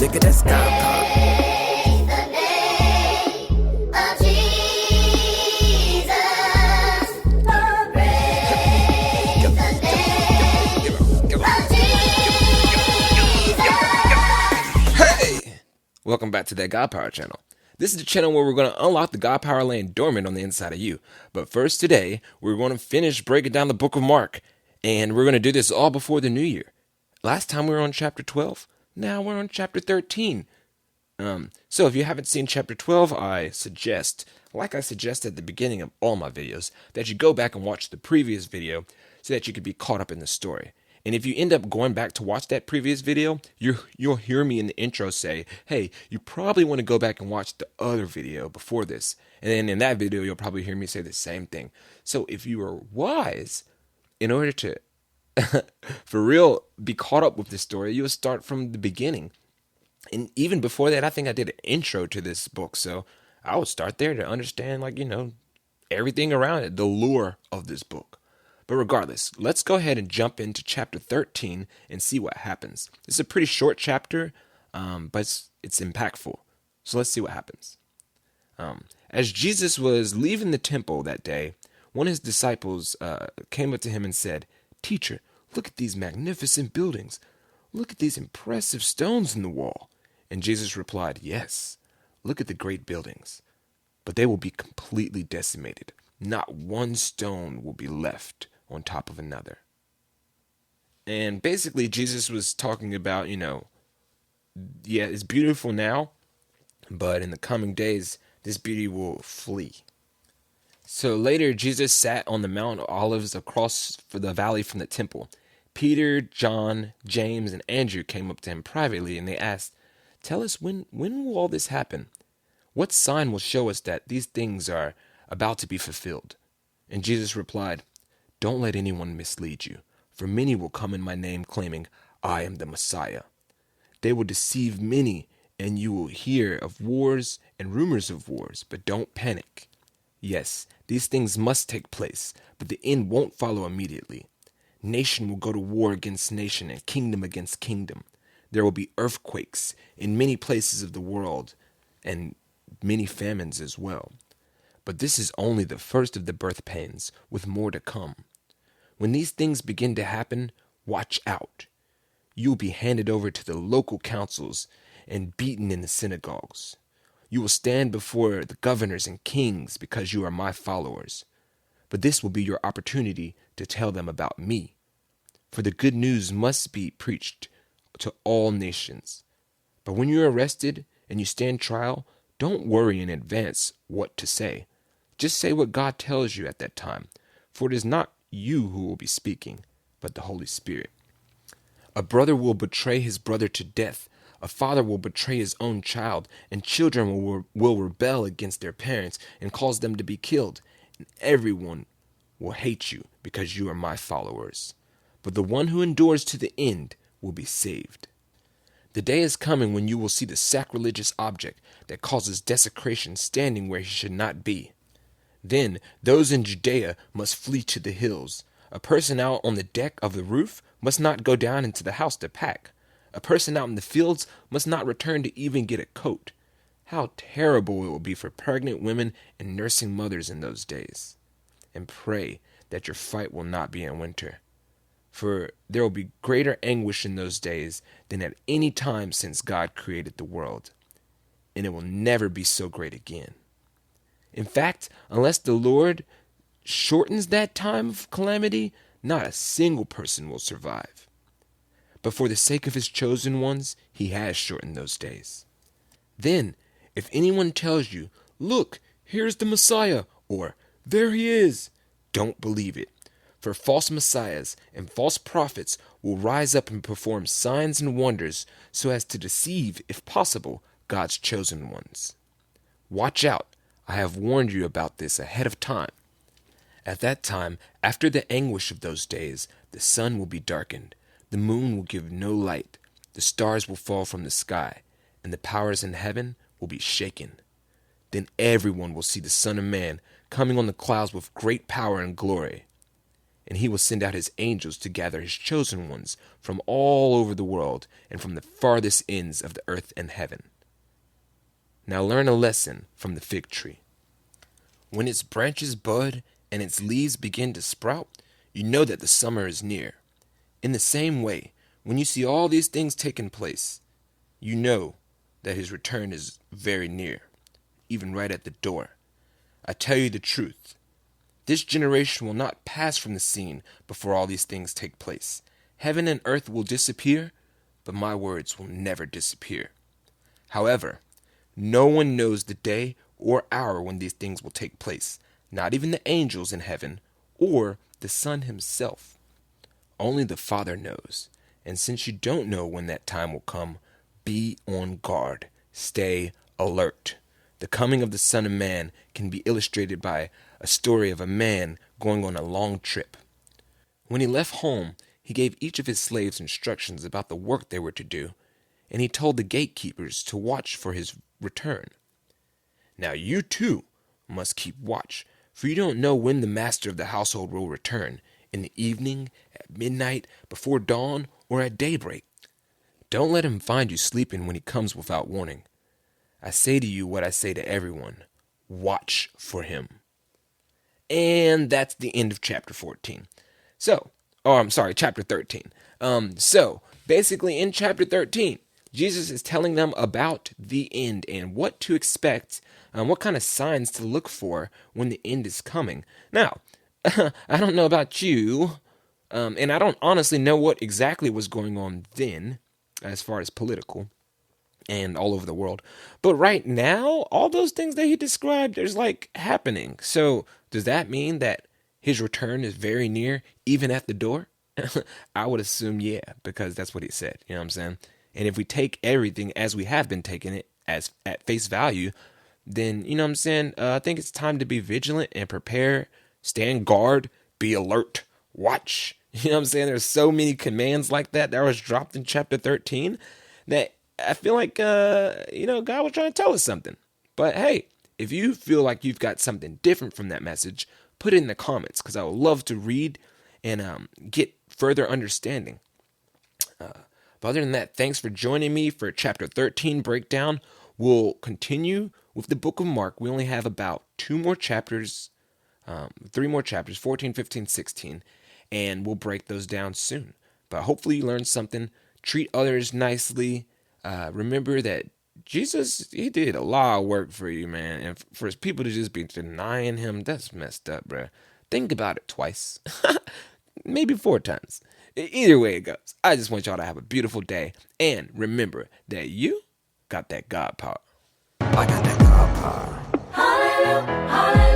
Look at that sky pop. Praise the name of Jesus. Oh, praise the name of Jesus. Hey! Welcome back to that God Power channel. This is the channel where we're going to unlock the God Power laying dormant on the inside of you. But first today, we're going to finish breaking down the book of Mark. And we're going to do this all before the new year. Last time we were on chapter 12. Now we're on chapter 13. So if you haven't seen chapter 12, I suggest, like I suggest at the beginning of all my videos, that you go back and watch the previous video so that you could be caught up in the story. And if you end up going back to watch that previous video, you'll hear me in the intro say, hey, you probably want to go back and watch the other video before this. And then in that video, you'll probably hear me say the same thing. So if you are wise, in order to, for real, be caught up with this story, you'll start from the beginning. And even before that, I think I did an intro to this book. So I would start there to understand, everything around it, the lore of this book. But regardless, let's go ahead and jump into chapter 13 and see what happens. It's a pretty short chapter, but it's impactful. So let's see what happens. As Jesus was leaving the temple that day, one of his disciples came up to him and said, "Teacher, look at these magnificent buildings. Look at these impressive stones in the wall." And Jesus replied, "Yes, look at the great buildings, but they will be completely decimated. Not one stone will be left on top of another." And basically, Jesus was talking about, it's beautiful now, but in the coming days, this beauty will flee. So later, Jesus sat on the Mount of Olives across the valley from the temple. Peter, John, James, and Andrew came up to him privately, and they asked, "Tell us, when will all this happen? What sign will show us that these things are about to be fulfilled?" And Jesus replied, "Don't let anyone mislead you, for many will come in my name claiming, 'I am the Messiah.' They will deceive many, and you will hear of wars and rumors of wars, but don't panic. Yes, these things must take place, but the end won't follow immediately. Nation will go to war against nation and kingdom against kingdom. There will be earthquakes in many places of the world and many famines as well. But this is only the first of the birth pains, with more to come. When these things begin to happen, watch out. You will be handed over to the local councils and beaten in the synagogues. You will stand before the governors and kings because you are my followers. But this will be your opportunity to tell them about me. For the good news must be preached to all nations. But when you're arrested and you stand trial, don't worry in advance what to say. Just say what God tells you at that time, for it is not you who will be speaking, but the Holy Spirit. A brother will betray his brother to death. A father will betray his own child, and children will rebel against their parents and cause them to be killed. And everyone will hate you because you are my followers. But the one who endures to the end will be saved. The day is coming when you will see the sacrilegious object that causes desecration standing where he should not be. Then those in Judea must flee to the hills. A person out on the deck of the roof must not go down into the house to pack. A person out in the fields must not return to even get a coat. How terrible it will be for pregnant women and nursing mothers in those days. And pray that your fight will not be in winter. For there will be greater anguish in those days than at any time since God created the world. And it will never be so great again. In fact, unless the Lord shortens that time of calamity, not a single person will survive. But for the sake of his chosen ones, he has shortened those days. Then, if anyone tells you, 'Look, here's the Messiah,' or 'There he is,' don't believe it. For false messiahs and false prophets will rise up and perform signs and wonders so as to deceive, if possible, God's chosen ones. Watch out, I have warned you about this ahead of time. At that time, after the anguish of those days, the sun will be darkened, the moon will give no light, the stars will fall from the sky, and the powers in heaven will be shaken. Then everyone will see the Son of Man coming on the clouds with great power and glory. And he will send out his angels to gather his chosen ones from all over the world and from the farthest ends of the earth and heaven. Now learn a lesson from the fig tree. When its branches bud and its leaves begin to sprout, you know that the summer is near. In the same way, when you see all these things taking place, you know that his return is very near, even right at the door. I tell you the truth. This generation will not pass from the scene before all these things take place. Heaven and earth will disappear, but my words will never disappear. However, no one knows the day or hour when these things will take place, not even the angels in heaven or the Son himself. Only the Father knows. And since you don't know when that time will come, be on guard. Stay alert. The coming of the Son of Man can be illustrated by a story of a man going on a long trip. When he left home, he gave each of his slaves instructions about the work they were to do, and he told the gatekeepers to watch for his return. Now you too must keep watch, for you don't know when the master of the household will return, in the evening, at midnight, before dawn, or at daybreak. Don't let him find you sleeping when he comes without warning. I say to you what I say to everyone. Watch for him. And that's the end of chapter 14. Chapter 13. So, basically in chapter 13, Jesus is telling them about the end and what to expect, what kind of signs to look for when the end is coming. Now, I don't know about you, and I don't honestly know what exactly was going on then, as far as political and all over the world. But right now, all those things that he described, there's like happening. So does that mean that his return is very near, even at the door? I would assume yeah, because that's what he said. You know what I'm saying? And if we take everything as we have been taking it as at face value, then, you know what I'm saying, I think it's time to be vigilant and prepare, stand guard, be alert, watch. You know what I'm saying? There's so many commands like that was dropped in chapter 13 that I feel like, God was trying to tell us something. But hey, if you feel like you've got something different from that message, put it in the comments, because I would love to read and get further understanding. But other than that, thanks for joining me for chapter 13 breakdown. We'll continue with the book of Mark. We only have about 3 more chapters, 14, 15, 16, and we'll break those down soon. But hopefully you learned something. Treat others nicely. Remember that Jesus, he did a lot of work for you, man. And for his people to just be denying him, that's messed up, bro. Think about it twice. Maybe 4 times. Either way it goes, I just want y'all to have a beautiful day. And remember that you got that God power. I got that God power. Hallelujah, hallelujah.